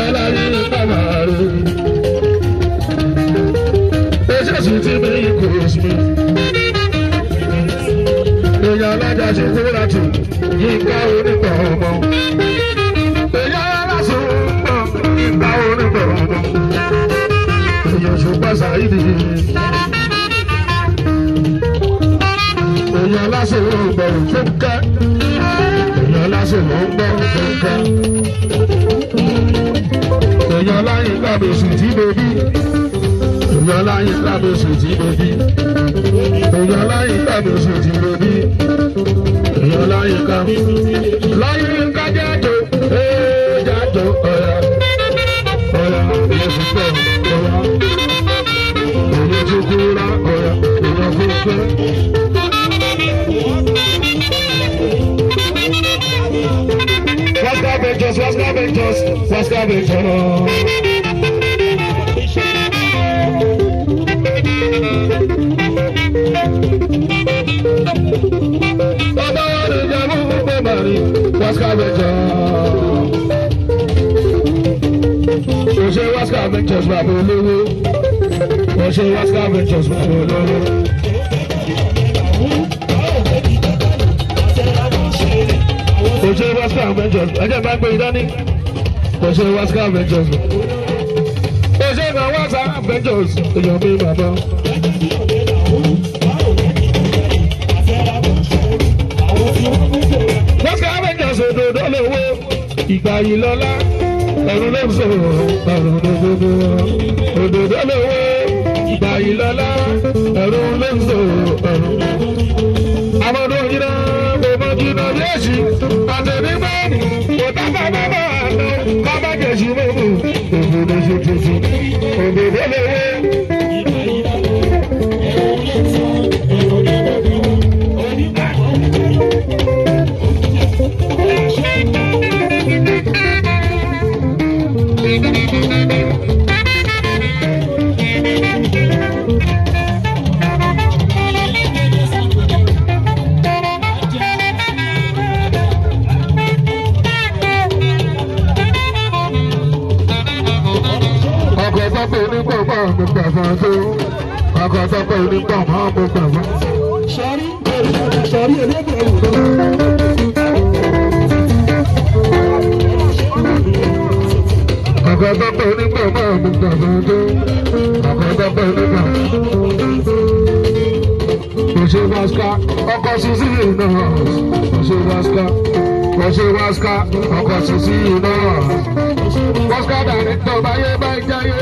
ẹlẹ́yìn kàmáre ẹ̀ṣẹ̀ sì ti bí kò sí. èèyàn alájà ṣe kúrò tù yíká onígbà ọmọ. èèyàn aláṣọ yíká onígbà ọmọ. èèyàn ṣùgbọ́n ṣàìdì. èèyàn aláṣọ ló ń gbọ̀rù fún ká. èèyàn aláṣọ ló ń gbọ̀rù fún ká. èèyàn láyé kábíyèsí tí bèbí. èèyàn láyé kábíyèsí tí bèbí. èèyàn láyé kábíyèsí tí bèbí. èèyàn láyé ká. láyé ká jáde jáde ọ̀yà ọ̀yà èyí tó ọ̀yà èyí tó kúrò ọ̀yà èyí tó kúrò. What's ìgbà yìí lọ́lá ẹ̀rù ló ń sọ̀rọ̀ ọ̀rọ̀ gbogbo òdòdó lówó ìgbà yìí lọ́lá ẹ̀rù ló ń sọ̀rọ̀ ọ̀rọ̀. àmọ́dún yìí náà kò mọ jìnnà bí èsì àtẹ̀nígbà kò dábàá bàbá àná bàbá jẹ̀sí mọ́mú òdòdó ṣe tuntun òdòdó lówó. Ọkọ̀ sọ́kọ̀ onígbà máa ń bọ̀ gbàgbọ́. Sọ̀rí ẹlẹ́gbẹ̀ẹ́ òwúrọ̀. Ọkọ̀ sọ́kọ̀ onígbà máa ń bọ̀ gbàgbọ́. Ọkọ̀ sọ́kọ̀ onígbà. Kò ṣe wáṣká, ọkọ̀ sísí náà. Kò ṣe wáṣká, kò ṣe wáṣká, ọkọ̀ sísí náà. Wáṣká dàrí tó báyé bá ń jáyé.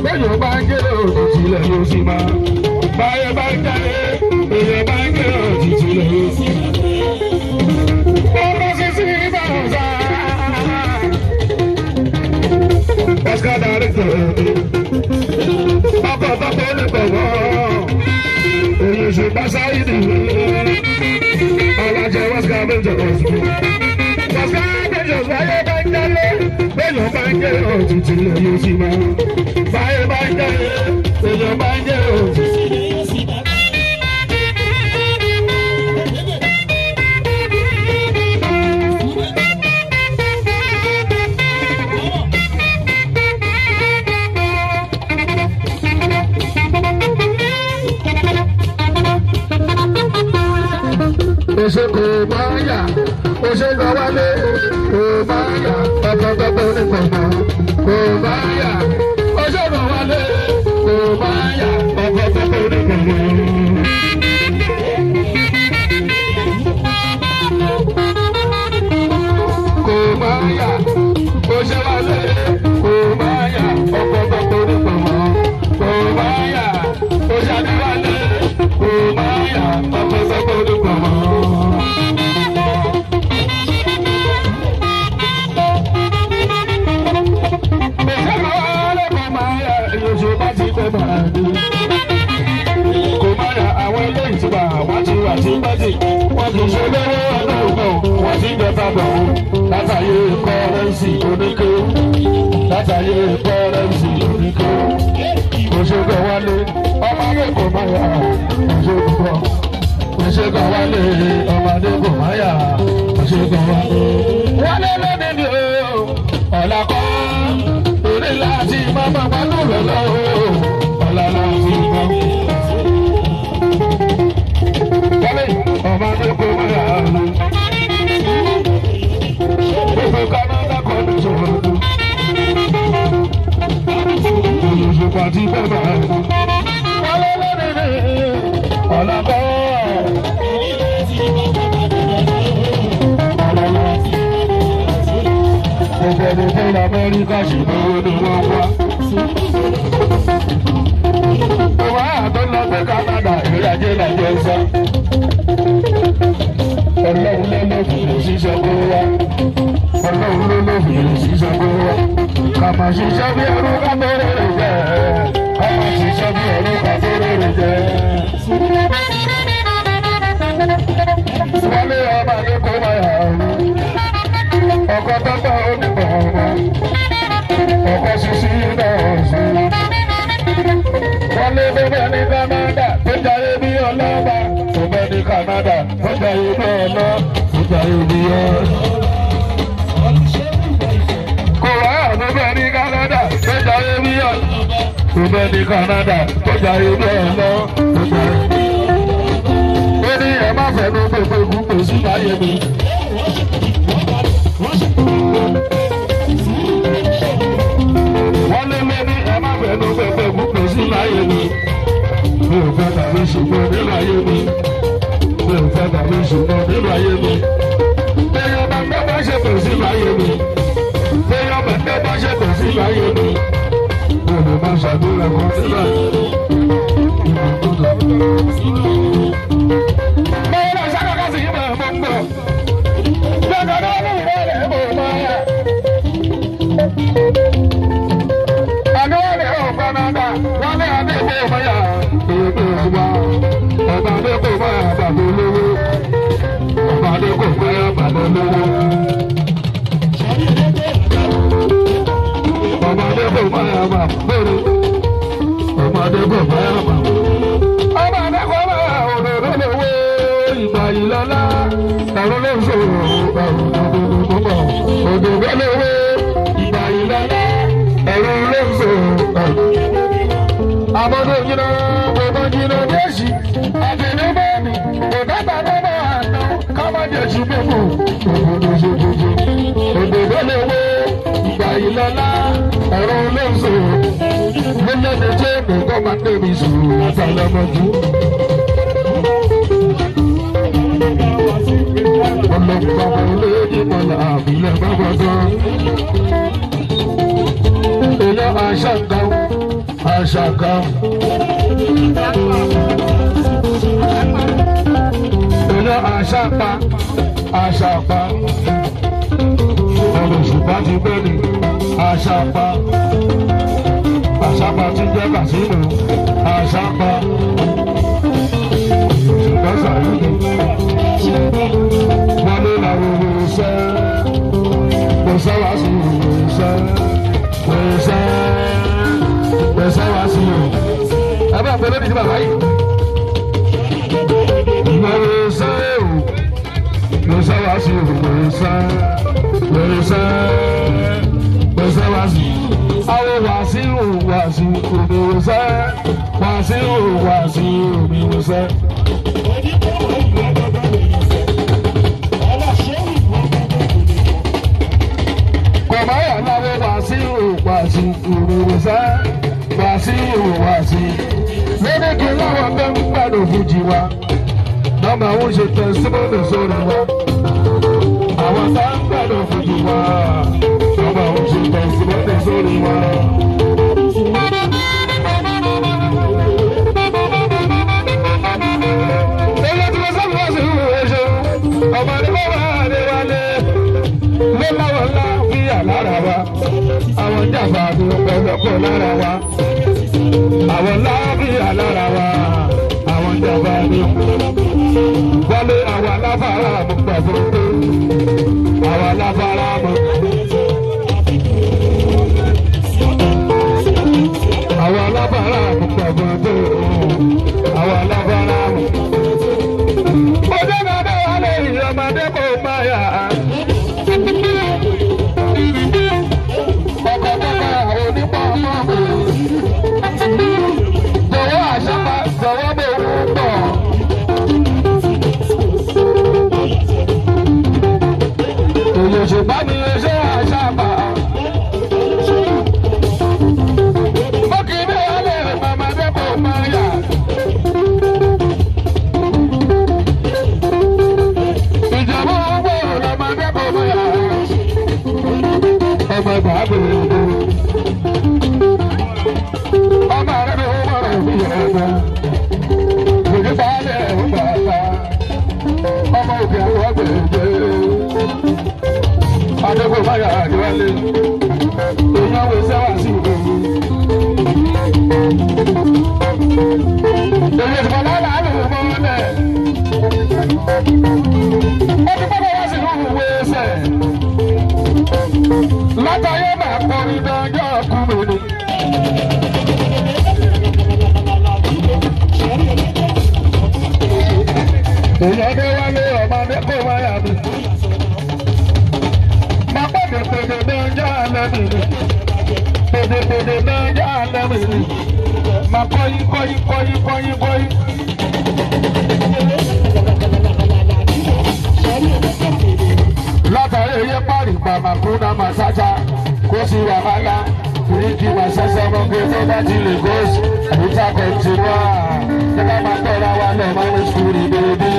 Bẹ́ẹ̀ni bá ń gé òtítì lẹ̀ yóò sì máa. Báyé bá ń jáde, èèyàn bá ń gé òtítì lẹ̀ yóò sì máa. Ọkọ̀ sísí bá ń sá. Wáṣká dàrí tó. Ọkọ̀ tọ́pọ̀ ní pẹ̀lú. Èyí ṣe bá sáyidì. Alájẹ wáṣká méjọ ọ̀sùn. Wáṣká méjọ báyé bá ń jáde. Bẹ́ẹ̀ni bá ń gé òtítì lẹ̀ yóò sì máa. Báyé bá ń jáde, èèyàn bá ń gé òtítì lẹ̀ yóò sì máa. Ose kò máa yà, ose lọ wálé, kò máa yà, ọ̀tọ̀ọ̀tọ̀ ní gbọ̀ngàn, kò máa yà, ose lọ wálé, kò máa yà, ọ̀tọ̀ọ̀tọ̀ ní gbọ̀ngàn. Kò máa yà, ose wálé, kò máa yà, ọ̀tọ̀ọ̀tọ̀ ní gbọ̀ngàn, kò máa yà, ose wálé, kò máa yà, ọ̀tọ̀ọ̀tọ̀ ní gbọ̀ngàn. Kò má yà àwọn eléyìí ti wà wọ́n ti wà sí pẹ́sì wọ́n ti ṣe lọ́wọ́ ọlọ́ọ̀gbọ̀n wọ́n ti jẹ tábọ̀ látàyè kọ́rẹ́ǹsì oníke látàyè kọ́rẹ́ǹsì oníke kò ṣe kọ́ wálé ọmọdé kò má yà kò ṣe kọ́ kò ṣe kọ́ wálé ọmọdé kò má yà kò ṣe kọ́ wálé. Wálé lónìí ni o ọ̀làkọ́ orí láti máma pàtó lọ́lọ́ ọ̀là láti mọ́. Wọlé ọmọdé kò mọ̀ yà á lò. Gbogbo Canada kọ́ ní sọ̀rọ̀ lò. Olùsùpà ti bẹ́ẹ̀ bá a lò. Wọlé lónìí ọ̀làkọ́. Ọ̀gbẹ̀dẹ̀ fún Amẹ́ríkà ṣùgbọ́n ni wọ́n wá. Òwò àtọ́ lọ sí Canada ìrìnàjò ìlàjọ sọ. Ọlọ́run ló ló fi òṣìṣẹ́ kó wá. Ọlọ́run ló ló fi òṣìṣẹ́ kó wá. Kàmá ṣiṣẹ́ bí ẹrú ká tó rèrè jẹ́. Kàmá ṣiṣẹ́ bí ẹrú ká tó rèrè jẹ́. Wọlé ọba ní kó máa yà á. Ọkọ tọ́gbà onígbà ọmọ, ọkọ ṣíṣí náà ṣe. Wọ́n lé bẹ́ẹ̀ ní Canada tó jayé bí ọlọ́ba, tó bẹ́ẹ̀ ní Canada tó jayé bí ọlọ́, tó jayé bí ọlọ́. Kò wá tó bẹ́ẹ̀ ní Canada tó jayé bí ọlọ́, tó bẹ́ẹ̀ ní Canada tó jayé bí ọlọ́, tó jayé bí ọlọ́. Ó ní ẹ má fẹ́nu gbogbo gbogbo sí báyé mi. Wọ́n lé lé ní ẹ má fẹ́nu gbogbo gbogbo sí báyé mi. Mi ò fẹ́ tàbí ṣùgbọ́n nínú ayé mi. Mi ò fẹ́ tàbí ṣùgbọ́n nínú ayé mi. Téèyàn bá gbé bá ṣe kò sí báyé mi. Téèyàn bá gbé bá ṣe kò sí báyé mi. Mi ò lè má ṣàdúrà kan síbẹ̀. Mo ń lọ sákàkà sí ìmọ̀ ọ̀gbọ̀n gbọ̀. Gbọ̀ngàn náà ló ń rẹ̀ mọ̀ máa yà. Àdúrà ọ̀ Canada, wọ́n ní àdéhùn ọmọ yà. Èdè ọba, ọba àdéhùn ọmọ yà bàbá olówó. Ọba àdéhùn ọmọ yà bàbá olówó. Ọba àdéhùn ọmọ yà bàbá olówó. Ọba àdéhùn ọmọ yà bàbá olówó. Ọba àdéhùn ọmọ yà òdòdó lówó. Ìgbà yìí lọ́lá, ẹ̀rọ ló ń sọ̀rọ̀ òdòdó lówó. Ìgbà yìí lọ́lá, ẹ̀rọ ló ń sọ̀rọ̀. Àbọ̀dé jìnnà, bòbá jìnnà déṣì, àfẹnẹ́ bẹ́ẹ̀ni, òdàgbà bàbá àná, kámájẹ̀sì gbogbo, òdòdó ṣojojo. Òdòdó lówó, ìgbà yìí lọ́lá, ẹ̀rọ ló ń sọ̀rọ̀. Mílíọ̀nù tó nǹkan máa ń tẹ̀mí sùúrù àtàlẹ́mọ́jú. Ọlọ́pàá olóyè mọ̀lá àbílẹ̀ gbọ́gbọ́dọ́. Èèyàn àṣàkà àṣàkà. Èèyàn àṣàpá àṣàpá. Ọ̀rọ̀ òṣùpá ti bẹ́ẹ̀ni àṣàpá. Àṣàpá ti jẹ́ kàsínú àṣàpá. Òṣùpá sàyẹ̀dẹ̀. Wọ́n lé làwọn òṣìṣẹ́, kò sẹ́wà sí òṣìṣẹ́, kò sẹ́wà sí òṣìṣẹ́. Ẹ bá pẹ́ lórí ìdíbà báyìí. Òṣìṣẹ́ o, kò sẹ́wà sí òṣìṣẹ́, kò sẹ́wà sí. Àwọn wàásù òmìwòsẹ́, wàásù òmìwòsẹ́. Kọ̀máyà láwọ́ wàásù òmìwòsẹ́, wàásù. Lórí kí láwọn bẹ́ẹ̀ ń gbàdọ̀ fújì wa, nọ́mbà ń ṣe tẹ̀símọ́nì sórí wa. Àwọn tá ń gbàdọ̀ fújì wa, nọ́mbà ń ṣe tẹ̀símọ́nì sórí wa. Ọmọ ní bàbá Adéwálé ló láwọn láàfíà lára wa. Àwọn jàmbá tó pẹ̀lọ́pọ̀ lára wa. Àwọn láàfíà lára wa. Àwọn jàmbá tó wọlé àwọn aláfàárà mú pẹ̀lú tó. Àwọn aláfàárà mú. Àwọn aláfàárà mú pẹ̀lú tó. Àwọn aláfàárà mú. Ọmọdé kò máa yà á. òṣùpá mi lè ṣe àṣàpà. Mo kì í ní ọlẹ́ màmá dẹ́kọ̀ máa yà. Ìjọba owó lọ́mọ dẹ́kọ̀ máa yà. Ọmọ ìgbà bèrè ìbò. Ọmọ rẹ̀ ló wọ̀ rẹ̀ bí ẹ̀rọ. Òjò bá lẹ̀ ń bàtà. Ọmọ òkè àwọn ọgbẹ̀gbẹ̀. Adékò báyà àdéwálé. Èèyàn wo sẹ́wà sí ìlú. Èyí ìfọ̀ lọ́la ló mọ́ lẹ̀. Ó ti gbọ́dọ̀ wá sí ìlú ìwé ẹsẹ̀. Látàyé máa kọrin dánjọ́ kúrò ní. Èèyàn dé wálé ọmọdé kò wáyà mi. Máa pèdè dánjọ́ alẹ́ mi ni. Pèdè dánjọ́ alẹ́ mi ni. Máa kọ́yí. Látàrí eyé pàrì bàmà kúnà máa ṣáṣá kó sí wàhálà kìrìkì máa ṣẹṣẹ ọmọge tó bá ti lè gòsì àbúta kọ̀ǹtì wá. Ṣé ká máa tọ́ra wa lọ máa ń sùúrì bèbí?